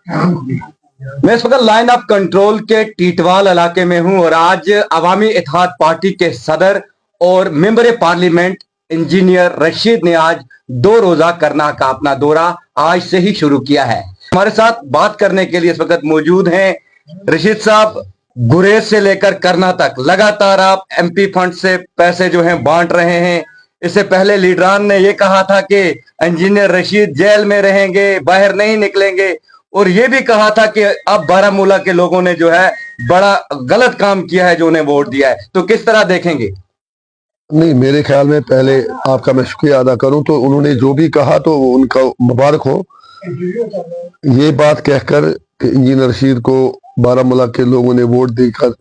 मैं इस वक्त लाइन ऑफ कंट्रोल के टीटवाल इलाके में हूं और आज अवामी इत्तेहाद पार्टी के सदर और मेंबर पार्लियामेंट इंजीनियर रशीद ने आज 2 रोजा करना का अपना दौरा आज से ही शुरू किया है। हमारे साथ बात करने के लिए इस वक्त मौजूद हैं रशीद साहब। गुरेज से लेकर करना तक लगातार आप एमपी फंड से पैसे जो हैं बांट रहे हैं। इससे पहले लीडरान ने ये कहा था कि इंजीनियर रशीद जेल में रहेंगे, बाहर नहीं निकलेंगे, और ये भी कहा था कि अब बारामूला के लोगों ने जो है बड़ा गलत काम किया है जो उन्हें वोट दिया है। तो किस तरह देखेंगे? नहीं, मेरे ख्याल में पहले आपका मैं शुक्रिया अदा करूं तो उन्होंने जो भी कहा तो उनका मुबारक हो। ये बात कहकर कि इंजीनियर रशीद को बारामूला के लोगों ने वोट देकर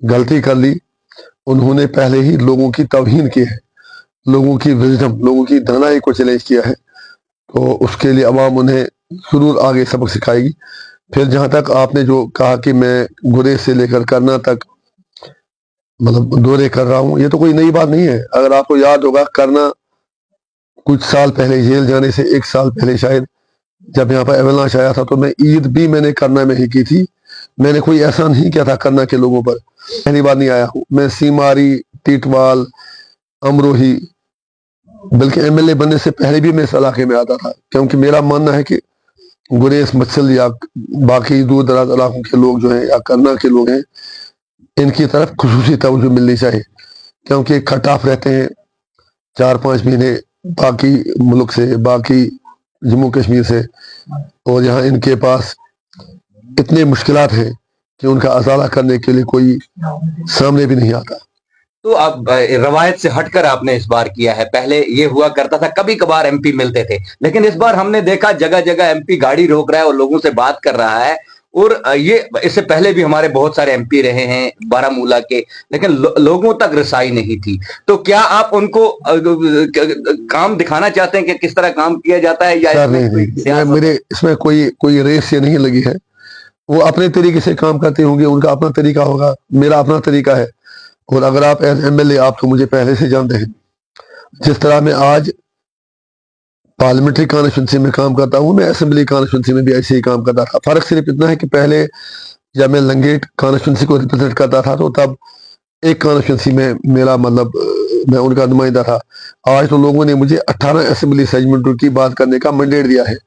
गलती कर ली, उन्होंने पहले ही लोगों की तौहीन की है, लोगों की विजडम, लोगों की दानाई को चैलेंज किया है। तो उसके लिए अवाम उन्हें जरूर आगे सबक सिखाएगी। फिर जहां तक आपने जो कहा कि मैं गुरेज से लेकर करना तक मतलब दौरे कर रहा हूँ, ये तो कोई नई बात नहीं है। अगर आपको याद होगा, करना कुछ साल पहले जेल जाने से 1 साल पहले शायद जब यहाँ पर एवलांच आया था तो मैं ईद भी मैंने करना में ही की थी। मैंने कोई ऐसा नहीं किया था करना के लोगों पर, पहली बार नहीं आया हूँ मैं। सीमारी, टीटवाल, अमरोही, बल्कि एमएलए बनने से पहले भी मैं इस इलाके में आता था, क्योंकि मेरा मानना है कि गुरेज, मत्सल या बाकी दूर दराज इलाकों के लोग जो हैं या करना के लोग हैं, इनकी तरफ खुसूसी तवज्जो मिलनी चाहिए, क्योंकि कट ऑफ रहते हैं 4-5 महीने बाकी मुल्क से, बाकी जम्मू कश्मीर से, और यहाँ इनके पास इतने मुश्किलात हैं कि उनका अजाला करने के लिए कोई सामने भी नहीं आता। तो अब रवायत से हटकर आपने इस बार किया है। पहले ये हुआ करता था कभी कभार एमपी मिलते थे, लेकिन इस बार हमने देखा जगह जगह एमपी गाड़ी रोक रहा है और लोगों से बात कर रहा है। और ये इससे पहले भी हमारे बहुत सारे एमपी रहे हैं बारामूला के, लेकिन लोगों तक रसाई नहीं थी। तो क्या आप उनको काम दिखाना चाहते हैं कि किस तरह काम किया जाता है, या नहीं, मेरे इसमें कोई रेस ये नहीं लगी है। वो अपने तरीके से काम करते होंगे, उनका अपना तरीका होगा, मेरा अपना तरीका है। और अगर आप एज एमएलए, आप तो मुझे पहले से जानते हैं, जिस तरह मैं आज पार्लियामेंट्री कॉन्स्टिट्यूंसी में काम करता हूँ, मैं असेंबली कॉन्स्टिट्यूंसी में भी ऐसे ही काम करता था। फर्क सिर्फ इतना है कि पहले जब मैं लंगेट कॉन्स्टिट्यूंसी को रिप्रेजेंट करता था तो तब एक कॉन्स्टिट्यूंसी में मेरा मतलब मैं उनका नुमाइंदा था। आज तो लोगों ने मुझे 18 असेंबली सेगमेंटों की बात करने का मैंडेट दिया है,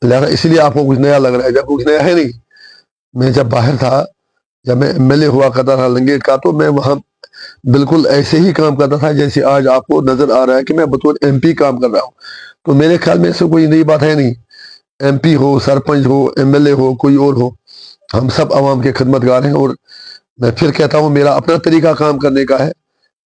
लिहाजा इसलिए आपको कुछ नया लग रहा है, जब कुछ नया है नहीं। मैं जब बाहर था, जब मैं एमएलए हुआ करता था लंगेट का, तो मैं वहाँ बिल्कुल ऐसे ही काम करता था जैसे आज आपको नजर आ रहा है कि मैं बतौर एमपी काम कर रहा हूँ। तो मेरे ख्याल में इससे कोई नई बात है नहीं। एमपी हो, सरपंच हो, एमएलए हो, कोई और हो, हम सब आवाम के खिदमतगार हैं। और मैं फिर कहता हूँ, मेरा अपना तरीका काम करने का है,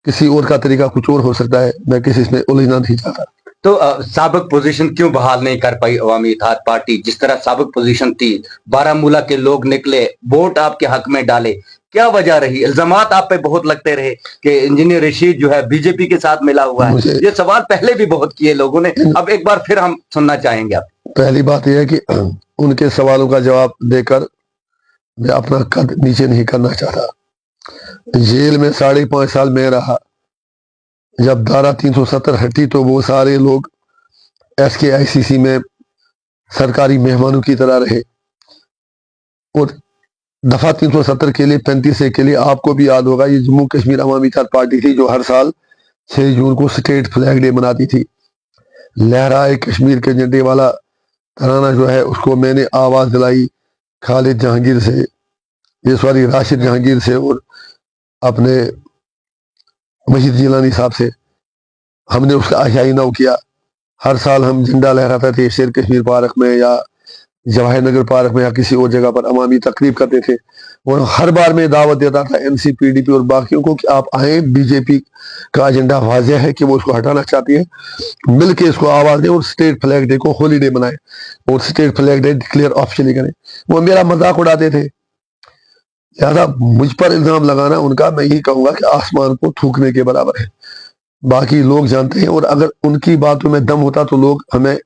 किसी और का तरीका कुछ और हो सकता है। मैं किसी इसमें उलझना नहीं चाहता। तो साबिक पोजीशन क्यों बहाल नहीं कर पाई अवामी इत्तेहाद पार्टी? जिस तरह साबिक पोजीशन थी, बारामूला के लोग निकले, वोट आपके हक में डाले, क्या वजह रही? इल्जामात आप पे बहुत लगते रहे कि इंजीनियर रशीद जो है बीजेपी के साथ मिला हुआ है। ये सवाल पहले भी बहुत किए लोगों ने, अब एक बार फिर हम सुनना चाहेंगे आप। पहली बात यह है कि उनके सवालों का जवाब देकर मैं अपना कद नीचे नहीं करना चाहता। जेल में 5.5 साल में रहा, जब धारा 370 हटी तो वो सारे लोग SKICC में सरकारी मेहमानों की तरह रहे। और दफा 370 के लिए 35 के लिए आपको भी याद होगा, ये जम्मू कश्मीर अवामी इत्तेहाद पार्टी थी जो हर साल 6 जून को स्टेट फ्लैग डे मनाती थी। लहराए कश्मीर के झंडे वाला तराना जो है उसको मैंने आवाज दिलाई खालिद जहांगीर से, राशिद जहांगीर से और अपने मजीद जिलानी साहब से। हमने उसका आशाइना किया। हर साल हम झंडा लहराते थे शेर कश्मीर पार्क में या जवाहर नगर पार्क में या किसी और जगह पर अवामी तकरीब करते थे। और हर बार में दावत देता था NCPDP और बाकियों को कि आप आए, बीजेपी का एजेंडा वाज़ेह है कि वो उसको हटाना चाहती है, मिल के इसको आवाज दें और स्टेट फ्लैग डे को हॉलीडे बनाए और state flag day declare officially करें। वो मेरा मजाक उड़ाते थे। लिहाजा मुझ पर इल्जाम लगाना उनका, मैं यही कहूंगा कि आसमान को थूकने के बराबर है। बाकी लोग जानते हैं, और अगर उनकी बातों में दम होता तो लोग हमें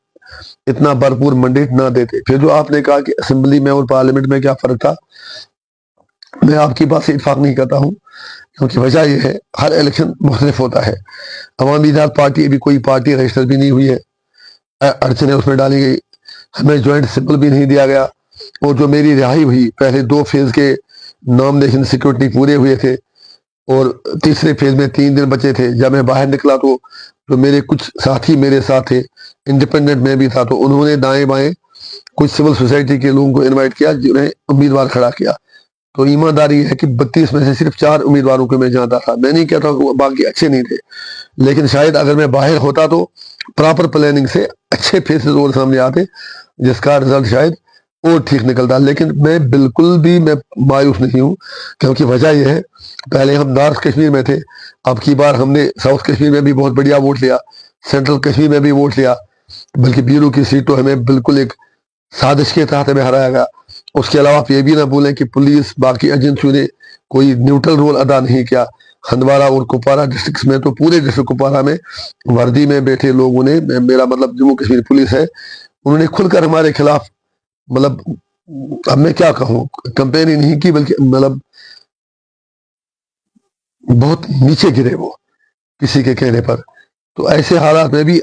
इतना भरपूर मैंडेट ना देते। फिर जो आपने कहा कि असेंबली में और पार्लियामेंट में क्या फर्क था, मैं आपकी बात से इत्फाक नहीं करता हूं, क्योंकि वजह यह है हर इलेक्शन मुख्तलिफ होता है। अवामी इत्तेहाद पार्टी अभी कोई पार्टी रजिस्टर भी नहीं हुई है, अड़चने उसमें डाली गई, हमें ज्वाइंट सिंबल भी नहीं दिया गया, اور جو میری رہائی ہوئی، پہلے 2 فیز کے نامنیشن سیکورٹی پورے ہوئے تھے اور تیسرے فیز میں 3 دن بچے تھے. جب میں باہر نکلا تو جو میرے کچھ ساتھی میرے ساتھ تھے، انڈیپینڈنٹ میں بھی تھا، تو انہوں نے دائیں بائیں کچھ سول سوسائٹی کے لوگوں کو انوائٹ کیا جنہیں امیدوار کھڑا کیا. تو ایمانداری ہے کہ 32 میں سے صرف 4 امیدواروں کو میں جانتا تھا. میں نہیں کہتا کہ باقی اچھے نہیں تھے، لیکن شاید اگر میں باہر ہوتا تو پراپر پلاننگ سے اچھے فیسز اور سامنے آتے، جس کا رزلٹ شاید اور ٹھیک نکلتا. لیکن میں بالکل بھی میں مایوس نہیں ہوں، کیونکہ وجہ یہ ہے، پہلے ہم نارتھ کشمیر میں تھے، اب کی بار ہم نے ساؤتھ کشمیر میں بھی بہت بڑھیا ووٹ لیا، سینٹرل کشمیر میں بھی ووٹ لیا، بلکہ بیرو کی سیٹ تو ہمیں بالکل ایک سازش کے تحت ہمیں ہرایا گیا. اس کے علاوہ آپ یہ بھی نہ بولیں کہ پولیس باقی ایجنسیوں نے کوئی نیوٹرل رول ادا نہیں کیا. ہندوارہ اور کپوارہ ڈسٹرکٹس میں تو پورے ڈسٹرکٹ کپوارہ میں وردی میں بیٹھے لوگوں نے، میرا مطلب جموں کشمیر پولیس ہے، انہوں نے کھل کر ہمارے خلاف، مطلب اب میں کیا کہوں، کمپین ہی نہیں کی، بلکہ مطلب بہت نیچے گرے وہ کسی کے کہنے پر. تو ایسے حالات میں بھی،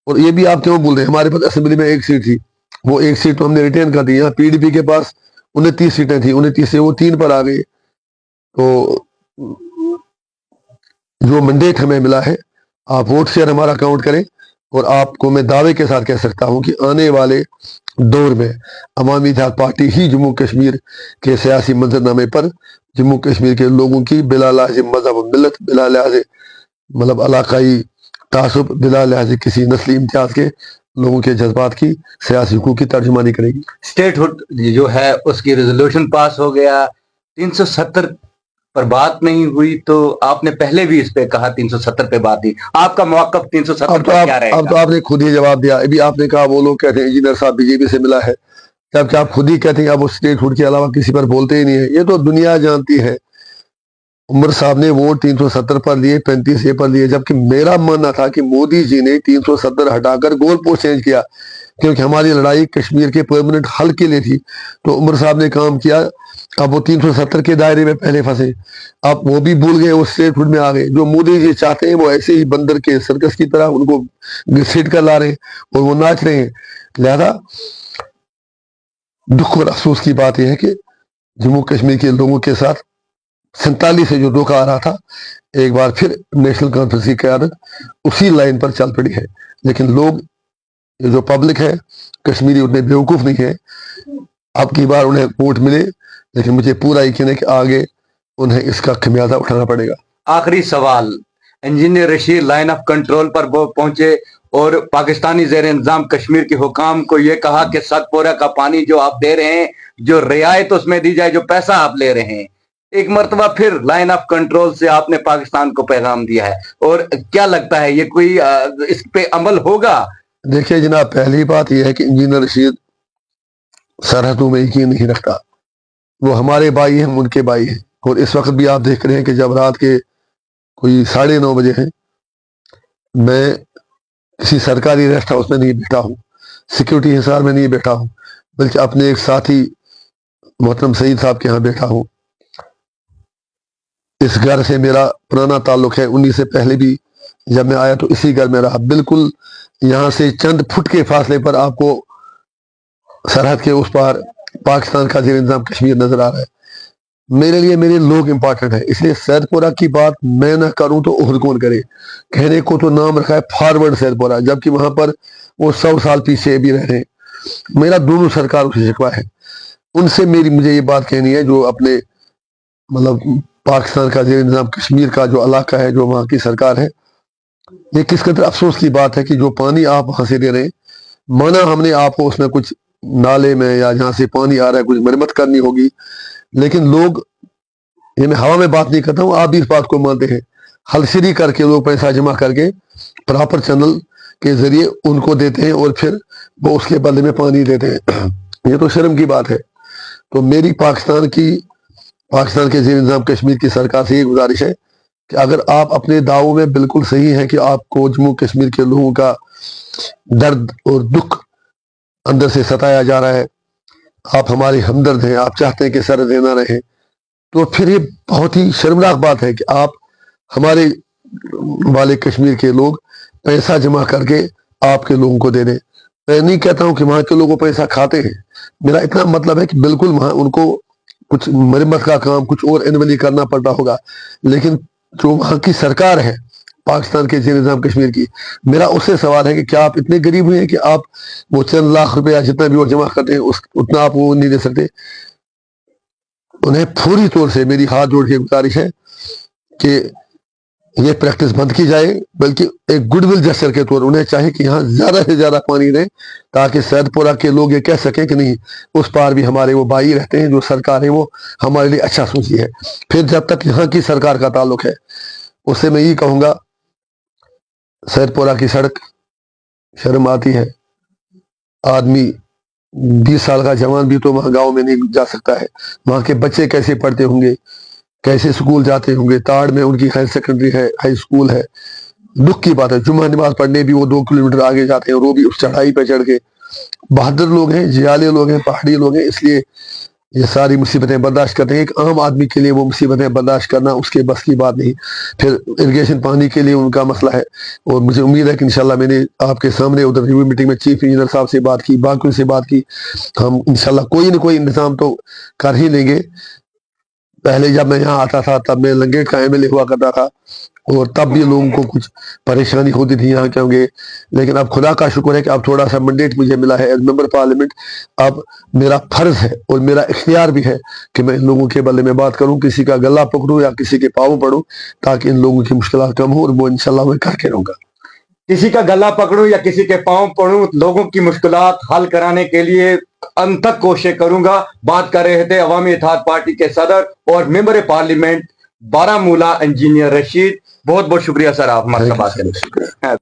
اور یہ بھی آپ کیوں بول رہے ہیں، ہمارے پاس اسمبلی میں 1 سیٹ تھی، وہ 1 سیٹ تو ہم نے ریٹین کر دی. یہاں پی ڈی پی کے پاس 29 سیٹیں تھیں، 29 سے وہ 3 پر آ گئے. تو جو منڈیٹ ہمیں ملا ہے، آپ ووٹ شیئر ہمارا کاؤنٹ کریں، اور آپ کو میں دعوے کے ساتھ کہہ سکتا ہوں کہ آنے والے دور میں عوامی اتحاد پارٹی ہی جموں کشمیر کے سیاسی منظرنامے پر جموں کشمیر کے لوگوں کی بلا لحاظ مذہب و ملت، بلا لحاظ مطلب علاقائی تعصب، بلا لحاظ کسی نسلی امتیاز کے لوگوں کے جذبات کی سیاسی حقوق کی ترجمانی کرے گی. اسٹیٹ ہوڈ جو ہے اس کی ریزولوشن پاس ہو گیا، 370 پر بات نہیں ہوئی، تو آپ نے پہلے بھی اس پہ کہا 370 پہ بات ہوئی، آپ کا موقف 370 پر کیا رہے اب تو گا؟ آپ نے خود ہی جواب دیا. ابھی آپ نے کہا وہ لوگ کہتے ہیں انجینئر صاحب بی جے پی سے ملا ہے، جبکہ آپ خود ہی کہتے ہیں آپ اس اسٹیٹ ہوڈ کے علاوہ کسی پر بولتے ہی نہیں ہے. یہ تو دنیا جانتی ہے. عمر صاحب نے ووٹ 370 پر لیے، 35 اے پر لیے، جبکہ میرا ماننا تھا کہ مودی جی نے 370 ہٹا کر گول پوسٹ چینج کیا، کیونکہ ہماری لڑائی کشمیر کے پرماننٹ حل کے لیے تھی. تو عمر صاحب نے کام کیا، اب وہ 370 کے دائرے میں پہلے پھنسے، اب وہ بھی بھول گئے، اس اسٹیٹ ہوڈ میں آ گئے. جو مودی جی چاہتے ہیں وہ ایسے ہی بندر کے سرکس کی طرح ان کو گھسیٹ کر لا رہے ہیں اور وہ ناچ رہے ہیں. لہذا دکھ اور افسوس کی بات یہ ہے کہ جموں کشمیر کے لوگوں کے ساتھ 47 سے جو دھوکہ آ رہا تھا، ایک بار پھر نیشنل کانفرنس کی قیادت اسی لائن پر چل پڑی ہے. لیکن لوگ، یہ جو پبلک ہے کشمیری، اتنے بیوقوف نہیں ہے. اب کی بار انہیں ووٹ ملے، لیکن مجھے پورا یقین ہے کہ آگے انہیں اس کا خمیازہ اٹھانا پڑے گا. آخری سوال، engineer Rashid line of control پر وہ پہنچے اور پاکستانی زیر انتظام کشمیر کے حکام کو یہ کہا کہ ستپورہ کا پانی جو آپ دے رہے ہیں، جو رعایت اس میں دی جائے، جو پیسہ آپ لے رہے ہیں. ایک مرتبہ پھر لائن آف کنٹرول سے آپ نے پاکستان کو پیغام دیا ہے، اور کیا لگتا ہے یہ کوئی اس پہ عمل ہوگا؟ دیکھیے جناب، پہلی بات یہ ہے کہ انجینئر رشید سرحدوں میں یقین نہیں رکھتا. وہ ہمارے بھائی ہیں، ہم ان کے بھائی ہیں. اور اس وقت بھی آپ دیکھ رہے ہیں کہ جب رات کے کوئی 9:30 بجے ہیں، میں کسی سرکاری ریسٹ ہاؤس میں نہیں بیٹھا ہوں، سیکورٹی حصار میں نہیں بیٹھا ہوں، بلکہ اپنے ایک ساتھی محترم سعید صاحب کے ہاں بیٹھا ہوں. اس گھر سے میرا پرانا تعلق ہے، 19 سے پہلے بھی جب میں آیا تو اسی گھر میں رہا. بالکل یہاں سے چند فٹ کے فاصلے پر آپ کو سرحد کے اس پار پاکستان کا زیر انتظام کشمیر نظر آ رہا ہے. میرے لیے میرے لوگ امپورٹنٹ ہیں، اس لیے سید پورہ کی بات میں نہ کروں تو اور کون کرے. کہنے کو تو نام رکھا ہے فارورڈ سید پورہ، جبکہ وہاں پر وہ 100 سال پیچھے بھی رہ رہے ہیں. میرا دونوں سرکاروں سے شکوہ ہے. ان سے مجھے یہ بات کہنی ہے، جو اپنے مطلب پاکستان کا زیر انتظام کشمیر کا جو علاقہ ہے، جو وہاں کی سرکار ہے، یہ کس قدر افسوس کی بات ہے کہ جو پانی آپ وہاں سے دے رہے ہیں، مانا ہم نے آپ کو اس میں کچھ نالے میں یا جہاں سے پانی آ رہا ہے کچھ مرمت کرنی ہوگی، لیکن لوگ، یہ میں ہوا میں بات نہیں کرتا ہوں، آپ بھی اس بات کو مانتے ہیں، ہلسری کر کے لوگ پیسہ جمع کر کے پراپر چینل کے ذریعے ان کو دیتے ہیں اور پھر وہ اس کے بدلے میں پانی دیتے ہیں. یہ تو شرم کی بات ہے. تو میری پاکستان کے زیر انتظام کشمیر کی سرکار سے یہ گزارش ہے کہ اگر آپ اپنے دعووں میں بالکل صحیح ہیں کہ آپ کو جموں کشمیر کے لوگوں کا درد اور دکھ اندر سے ستایا جا رہا ہے، آپ ہمارے ہمدرد ہیں، آپ چاہتے ہیں کہ سر دینا رہے، تو پھر یہ بہت ہی شرمناک بات ہے کہ آپ ہمارے والے کشمیر کے لوگ پیسہ جمع کر کے آپ کے لوگوں کو دے دیں. मैं नहीं कहता हूँ कि वहां के लोगों पैसा खाते हैं, मेरा इतना मतलब है कि बिल्कुल वहां उनको कुछ मरम्मत का काम कुछ और एनुअली करना पड़ता होगा, लेकिन जो वहां की सरकार है पाकिस्तान के ज़ेर निज़ाम कश्मीर की, मेरा उससे सवाल है कि क्या आप इतने गरीब हुए हैं कि आप वो चंद लाख रुपया जितना भी वो जमा करते हैं उतना आप वो नहीं दे सकते। उन्हें पूरी तौर से मेरी हाथ जोड़ के गुजारिश है कि ये प्रैक्टिस बंद की जाए, बल्कि एक गुडविल जेस्चर के तौर उन्हें चाहे कि यहाँ ज्यादा से ज्यादा पानी दें, ताकि सैदपुरा के लोग ये कह सकें कि नहीं, उस पार भी हमारे वो भाई रहते हैं, जो सरकार है वो हमारे लिए अच्छा सोची है। फिर जब तक यहाँ की सरकार का ताल्लुक है, उससे मैं यही कहूंगा, सैदपुरा की सड़क शर्म आती है, आदमी 20 साल का जवान भी तो वहां गांव में नहीं जा सकता है, वहां के बच्चे कैसे पढ़ते होंगे, कैसे स्कूल जाते होंगे। ताड़ में उनकी हायर सेकेंडरी है, हाई स्कूल है। दुख की बात है, जुम्मा नमाज पढ़ने भी वो 2 किलोमीटर आगे जाते हैं, और वो भी उस चढ़ाई पे चढ़ के। बहादुर लोग हैं, जियाले लोग हैं, पहाड़ी लोग हैं, इसलिए ये सारी मुसीबतें बर्दाश्त करते हैं। एक आम आदमी के लिए वो मुसीबतें बर्दाश्त करना उसके बस की बात नहीं। फिर इरिगेशन पानी के लिए उनका मसला है, और मुझे उम्मीद है कि इंशाल्लाह, मैंने आपके सामने उधर रिव्यू मीटिंग में चीफ इंजीनियर साहब से बात की, बाकियों से बात की, हम इंशाल्लाह कोई न कोई इंतजाम तो कर ही लेंगे। पहले जब मैं यहाँ आता था तब मैं लंगेट का एमएलए हुआ करता था, और तब भी लोगों को कुछ परेशानी होती थी यहाँ के होंगे, लेकिन अब खुदा का शुक्र है कि अब थोड़ा सा मैंडेट मुझे मिला है एज मेंबर पार्लियामेंट। अब मेरा फर्ज है और मेरा इख्तियार भी है कि मैं इन लोगों के बदले में बात करूं, किसी का गला पकड़ूं या किसी के पाँव पड़ूं, ताकि इन लोगों की मुश्किलात कम हो, और वो इंशाल्लाह मैं करके रहूंगा। किसी का गला पकड़ूं या किसी के पांव पड़ूं, लोगों की मुश्किलात हल कराने के लिए अंत तक कोशिश करूंगा। बात कर रहे थे अवामी इत्तेहाद पार्टी के सदर और member parliament Baramulla engineer Rashid. बहुत बहुत शुक्रिया सर, आप हमारे साथ बात करने।